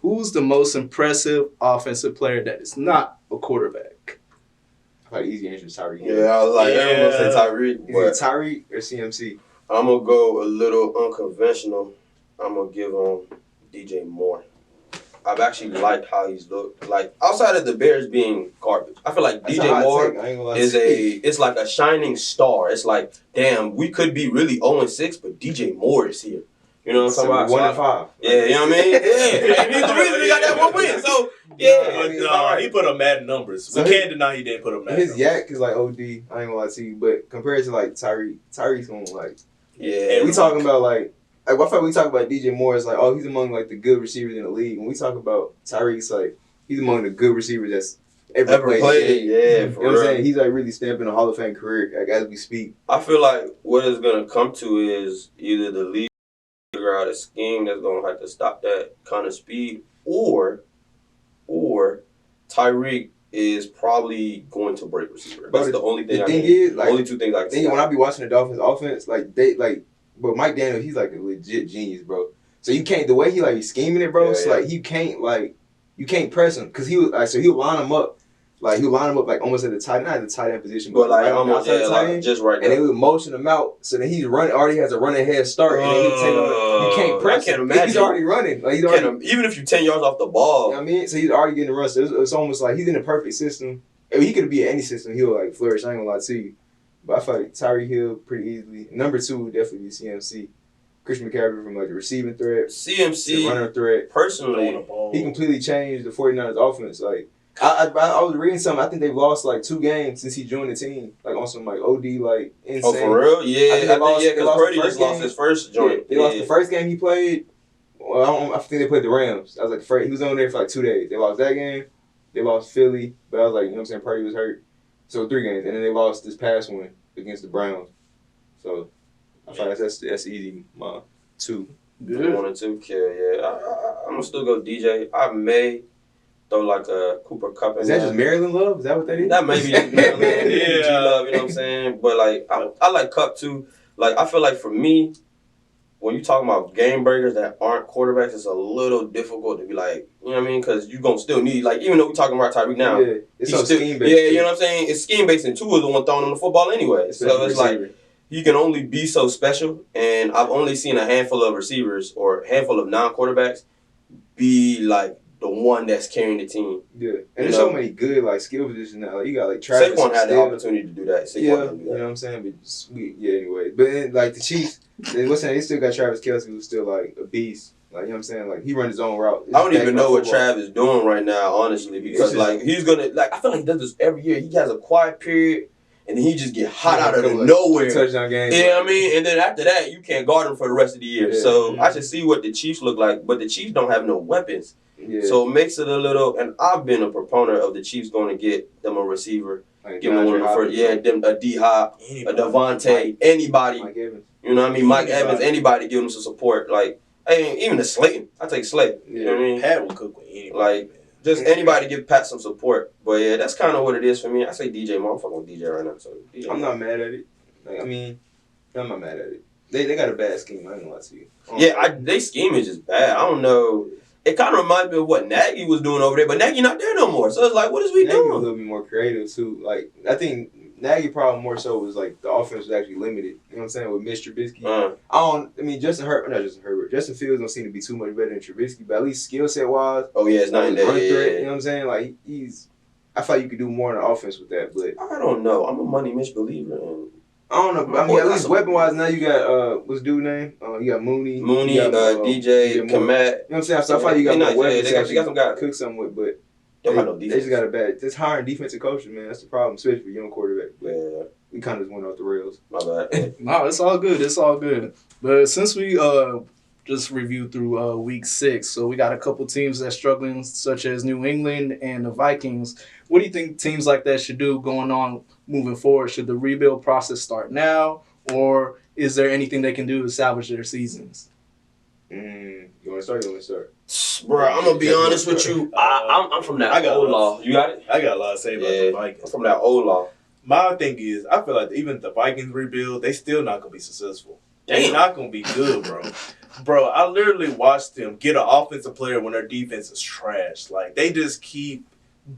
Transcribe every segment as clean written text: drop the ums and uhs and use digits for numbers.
who's the most impressive offensive player that is not a quarterback? I thought easy answer is Tyreek. Yeah, I was like, everyone say Tyreek. Is But it Tyreek or CMC? I'm going to go a little unconventional. I'm going to give him DJ Moore. I've actually liked how he's looked. Like, outside of the Bears being garbage, I feel like That's a DJ hot Moore take. I ain't gonna lie. it's like a shining star. It's like, damn, we could be really 0-6, but DJ Moore is here. You know what I'm talking about? 1-5. Yeah, you know what I mean? Yeah, and he's the reason we got that one win. So, yeah. But he put up mad numbers. So we can't deny he didn't put up mad numbers. His yak is like OD. I ain't gonna lie to you, but compared to like Tyreek's gonna like. Yeah. We talking about like I feel like we talk about DJ Moore, it's like, oh, he's among like the good receivers in the league. When we talk about Tyreek's like he's among the good receivers that's ever played. Yeah, You know what I'm saying? He's like really stamping a Hall of Fame career like, as we speak. I feel like what it's gonna come to is either the league figure out a scheme that's gonna have to stop that kind of speed, or Tyreek is probably going to break receiver. That's the only thing. Only two things I can say. When I be watching the Dolphins offense, but Mike Daniel, he's like a legit genius, bro. So you can't the way he like he's scheming it, bro. Like you can't press him because he'll line him up. Like he'll line him up like almost at the tight, not at the tight end position, but like right almost like just right there. And they would motion him out, so then he's already has a running head start, and then he'll take him. You can't press him. Imagine. He's already running. Like even if you're 10 yards off the ball. You know what I mean? So he's already getting the run. So it's almost like he's in a perfect system. I mean, he could be in any system. He'll like flourish. I ain't gonna lie to you. But I feel like Tyreek Hill pretty easily. Number 2 would definitely be CMC. Christian McCaffrey from like the receiving threat. CMC, the runner threat. Personally, he completely changed the 49ers offense. Like I was reading something. I think they've lost like 2 games since he joined the team. Like on some like OD like insane. Oh, for real? Yeah. I think because Purdy just lost his first joint. They lost the first game he played. Well, I think they played the Rams. I was like, he was on there for like 2 days. They lost that game. They lost Philly, but I was like, you know what I'm saying? Purdy was hurt. So 3 games, and then they lost this past one against the Browns. So I feel like that's easy. 2. Good. 1 and 2 kill. Yeah, I'm gonna still go DJ. I may throw like a Cooper Cup in. Is that just Maryland love? Is that what that is? That may be just Maryland. G love. You know what I'm saying? But like I like Cup too. Like I feel like for me, when you talking about game breakers that aren't quarterbacks, it's a little difficult to be like, you know what I mean? Because you're going to still need, like, even though we're talking about Tyreek now. Yeah, it's so scheme-based. Yeah, you know what I'm saying? It's scheme-based, and Tua is the one throwing on the football anyway. So it's like, you can only be so special, and I've only seen a handful of receivers or a handful of non-quarterbacks be, like, the one that's carrying the team. Yeah, and there's so many good, like, skill positions now. Like, you got, like, Travis. Saquon had the opportunity to do that. You know what I'm saying? But sweet, anyway. But then, like, the Chiefs, they still got Travis Kelce, who's still, like, a beast. Like, you know what I'm saying? Like, he runs his own route. I don't even know what Trav is doing right now, honestly, because, like, he's going to, like, I feel like he does this every year. He has a quiet period, and then he just get hot out of nowhere. Touchdown games. You know what I mean? And then after that, you can't guard him for the rest of the year. Yeah. So I should see what the Chiefs look like, but the Chiefs don't have no weapons. Yeah. So it makes it a little, and I've been a proponent of the Chiefs going to get them a receiver, like give them one of the first, them a D-Hop, a Devontae, anybody. Mike Evans. You know what I mean? Mike Evans, anybody give them some support. Like, hey, even a Slayton. I take Slayton. You know what I mean? Pat will cook with anybody. Like, just anybody give Pat some support. But yeah, that's kind of what it is for me. I say DJ Moore. I'm fucking with DJ right now. So DJ I'm not mad at it. Like, I mean, I'm not mad at it. They got a bad scheme. I ain't gonna lie to you. They scheme is just bad. I don't know. It kind of reminds me of what Nagy was doing over there, but Nagy not there no more. So it's like, what is we Nagy doing? Was a little bit more creative too. Like, I think Nagy problem more so was like the offense was actually limited. You know what I'm saying? With Mitch Trubisky, Justin Fields don't seem to be too much better than Trubisky, but at least skill set wise. Oh yeah, it's not in there. You know what I'm saying? Like I thought you could do more on the offense with that, but I don't know. I'm a Money Mitch believer, and I don't know. But I mean, at least weapon wise, now you got what's dude name? You got Mooney, DJ, Komet. You know what I'm saying? So I thought you got more weapons. They got some guys cook something with, but they just got a bad. Just hiring defensive coaches, man. That's the problem, especially for young quarterback. But we kind of just went off the rails. My bad. No, it's all good. It's all good. But since we just reviewed through week 6, so we got a couple teams that's struggling, such as New England and the Vikings. What do you think teams like that should do going on moving forward? Should the rebuild process start now, or is there anything they can do to salvage their seasons? You want to start? You want to start? Bro, I'm gonna be honest with you. I'm from that old law. You got it? I got a lot to say about the Vikings. I'm from that old law. My thing is, I feel like even if the Vikings rebuild, they still not gonna be successful. They're not gonna be good, bro. Bro, I literally watched them get an offensive player when their defense is trash. Like, they just keep,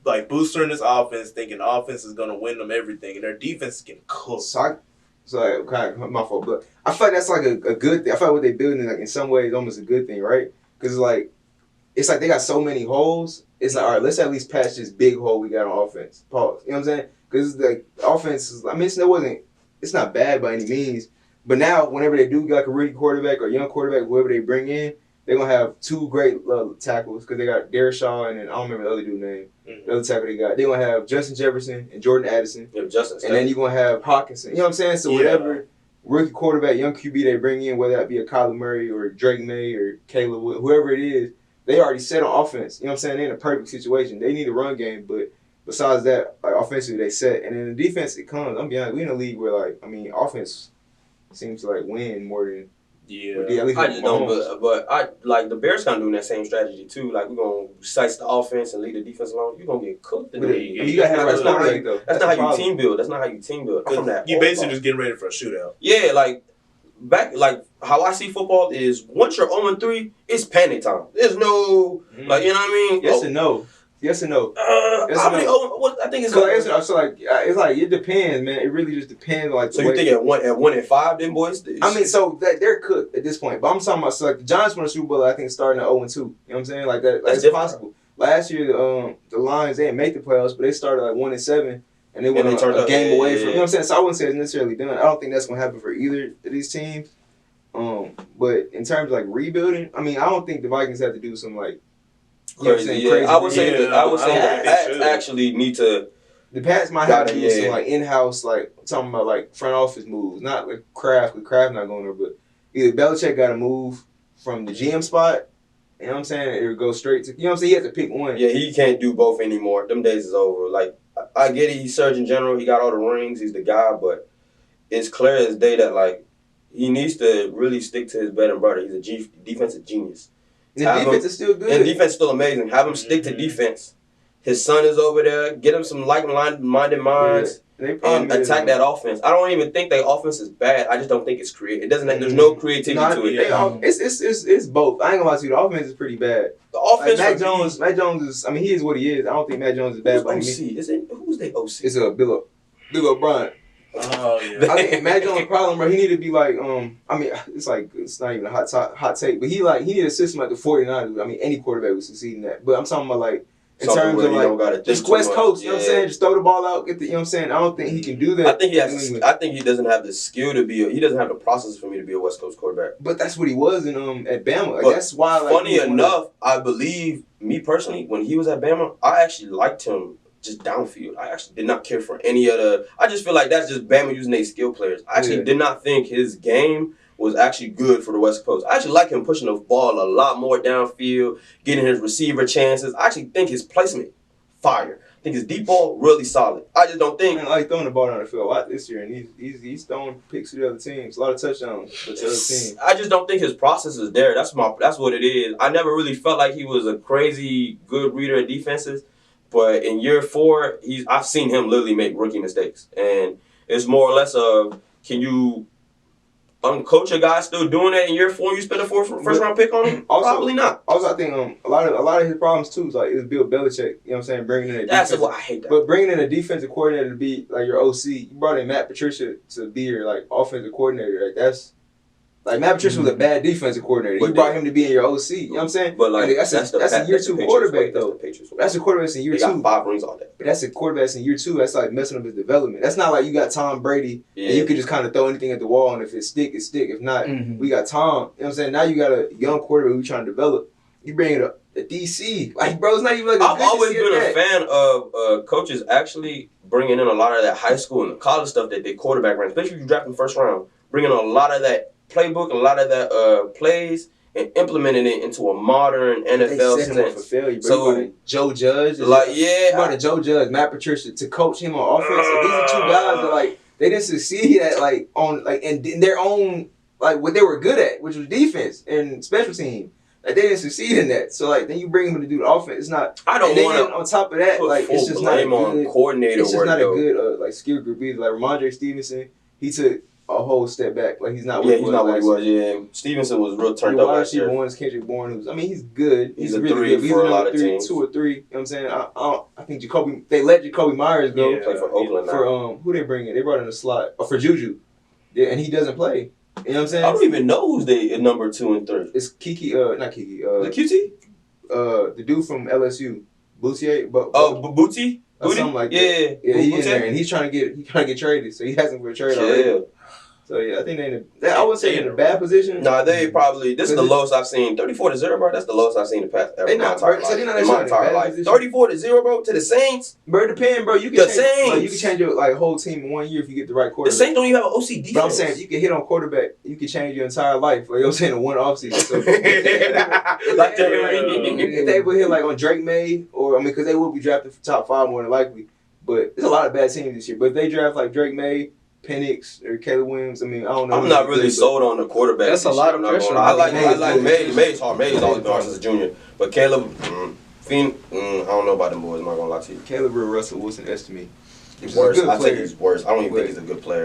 like, boosting this offense, thinking the offense is going to win them everything, and their defense can cook. So kind of my fault, but I feel like that's like a good thing. I feel like what they building like in some ways almost a good thing, right? Because it's like they got so many holes. It's like, all right, let's at least patch this big hole we got on offense. Pause. You know what I'm saying? Because like offense is, I mean, it's not bad by any means. But now, whenever they do get like a rookie quarterback or young quarterback, whoever they bring in, they're gonna have two great tackles because they got Derek Shaw and then I don't remember the other dude's name. Mm-hmm. The other tackle they got. They're gonna have Justin Jefferson and Jordan Addison. Yeah, Justin. And then you're going to have Hawkinson. You know what I'm saying? So whatever rookie quarterback, young QB they bring in, whether that be a Kyler Murray or Drake May or Caleb, whoever it is, they already set on offense. You know what I'm saying? They're in a perfect situation. They need a run game, but besides that, like offensively they set. And then the defense, it comes. I'm being honest, we in a league where like, I mean, offense seems to like win more than at least I just don't, but I like the Bears kind of doing that same strategy too. Like we're gonna size the offense and lead the defense along. You're gonna get cooked in the league. You gotta have That's not how though. you. That's not how you team build. That's not how you team build. I'm from that. You basically just getting ready for a shootout. Yeah, like back, like how I see football is once you're 0-3, it's panic time. There's no like you know what I mean. Yes and no. Yes and no. How many? I think it's. So it's like it depends, man. It really just depends. Like so you think at 1-5, then boys? I mean, so they're cooked at this point. But I'm talking about so like the Giants won the Super Bowl. I think starting at 0-2. You know what I'm saying? Like that. That's possible. Last year, the Lions they didn't make the playoffs, but they started like 1-7, and they went a game away from. You know what I'm saying? So I wouldn't say it's necessarily done. I don't think that's gonna happen for either of these teams. But in terms of like rebuilding, I mean, I don't think the Vikings have to do some like. Crazy, yeah. Crazy I would say that the Pats actually need to. The Pats might have to do some like in-house, like talking about like front office moves, not like Kraft, because Kraft not going there, but either Belichick got to move from the GM spot. You know what I'm saying? Or go straight to, you know what I'm saying? He has to pick one. Yeah, he can't do both anymore. Them days is over. Like I get it, he's Surgeon General, he got all the rings, he's the guy, but it's clear as day that like he needs to really stick to his bread and butter. He's a defensive genius. And the defense is still good. And defense is still amazing. Have him stick to defense. His son is over there. Get him some like-minded minds and attack that offense. I don't even think their offense is bad. I just don't think it's creative. It doesn't. There's no creativity to it. It's both. I ain't gonna lie to you. The offense is pretty bad. The offense. Like Mac Jones is. I mean, he is what he is. I don't think Mac Jones is bad by any means. Who's the OC? It's Bill O'Brien. Oh yeah. I think Mac Jones' problem, bro. He need to be like, I mean, it's not even a hot take, but he need a system like the 49ers. I mean, any quarterback would succeed in that. But I'm talking about like in terms of like just West Coast. You know what I'm saying? Just throw the ball out. Get the. You know what I'm saying? I don't think he can do that. I think he has. I think he doesn't have the skill to be. He doesn't have the process for me to be a West Coast quarterback. But that's what he was in at Bama. Like, that's why. Like, funny enough, I believe me personally when he was at Bama, I actually liked him. Just downfield. I actually did not care for any other. I just feel like that's just Bama using their skill players. I actually did not think his game was actually good for the West Coast. I actually like him pushing the ball a lot more downfield, getting his receiver chances. I actually think his placement, fire. I think his deep ball, really solid. I just don't think. I like throwing the ball down the field a lot this year, and he's throwing picks to the other teams. A lot of touchdowns for the other teams. I just don't think his process is there. That's what it is. I never really felt like he was a crazy good reader of defenses. But in year 4, I've seen him literally make rookie mistakes. And it's more or less of, can you uncoach a guy still doing that in year 4 and you spend a first round pick on him? Probably not. Also, I think a lot of his problems too is Bill Belichick. You know what I'm saying? Bringing in That's what I hate that. But bringing in a defensive coordinator to be like your OC, you brought in Matt Patricia to be your like offensive coordinator. Like that's. Like, Matt Patricia was a bad defensive coordinator. You brought him to be in your OC. You know what I'm saying? But, like, that's a year 2 quarterback, though. That's a quarterback in year 2. They got 5 rings all day. But that's a quarterback in year 2. That's, like, messing up his development. That's not like you got Tom Brady and you could just kind of throw anything at the wall, and if it stick, it stick. If not, we got Tom. You know what I'm saying? Now you got a young quarterback who trying to develop. You bring it up. A DC. Like, bro, it's not even like I've always been a fan of coaches actually bringing in a lot of that high school and college stuff that they quarterback ran, especially if you draft in the first round, bringing in a lot of that playbook, a lot of that plays, and implementing it into a modern NFL sense. For failure, so Joe Judge, Joe Judge, Matt Patricia to coach him on offense. These are 2 guys that like they didn't succeed at like on like in their own like what they were good at, which was defense and special team. Like they didn't succeed in that. So like then you bring him to do the offense. It's not. I don't want to. On top of that, like it's just not a good coordinator. It's just not a good like skill group either. Like Ramondre Stevenson, he took a whole step back. Like he's not. Yeah, he's not what he was. Yeah, Stevenson was real turned up wide last year. receiver one is Kendrick Bourne, who's he's good. He's a really three good. He's for a number lot of three, teams. 2 or 3. You know what I'm saying? I think they let Jacoby Myers go. Yeah. Play for Oakland now. For who they bring in? They brought in a slot for Juju. Yeah, and he doesn't play. You know what I'm saying? I don't even know who's they number 2 and 3. It's Kiki. Not Kiki. The QT? The dude from LSU, Boutier. Booty? Or something like Yeah. that. Yeah, he in Booty? there, and he's trying to get traded. So he hasn't been traded already. Yeah. So yeah, I think I wouldn't say they're in a bad position. Nah, they probably. This is the lowest I've seen. 34-0, bro. That's the lowest I've seen in the past ever. They My not, entire bro. So life. they not In my necessarily entire in a bad life. position. 34-0, bro. To the Saints. Bro, it depends, bro. You can The change, Saints. like, you can change your whole team in 1 year if you get the right The quarterback. Saints don't even have an OC defense. But I'm saying if you can hit on quarterback, you can change your entire life. Like, you know what I'm saying, in one offseason. So Like that. if they able to hit like on Drake May, or because they will be drafted for top 5 more than likely. But there's a lot of bad teams this year. But if they draft like Drake May, Penix, or Caleb Williams, I mean, I don't know. I'm not really sold on the quarterback. That's a this lot year, of I'm not pressure. gonna lie. I like Mays. Mays. Mays hard. Mays always been hard since a junior. But Caleb, I don't know about them boys. I'm not gonna lie to you. Caleb or Russell Wilson estimate. He's worse. I think he's worse. I don't even think he's a good player.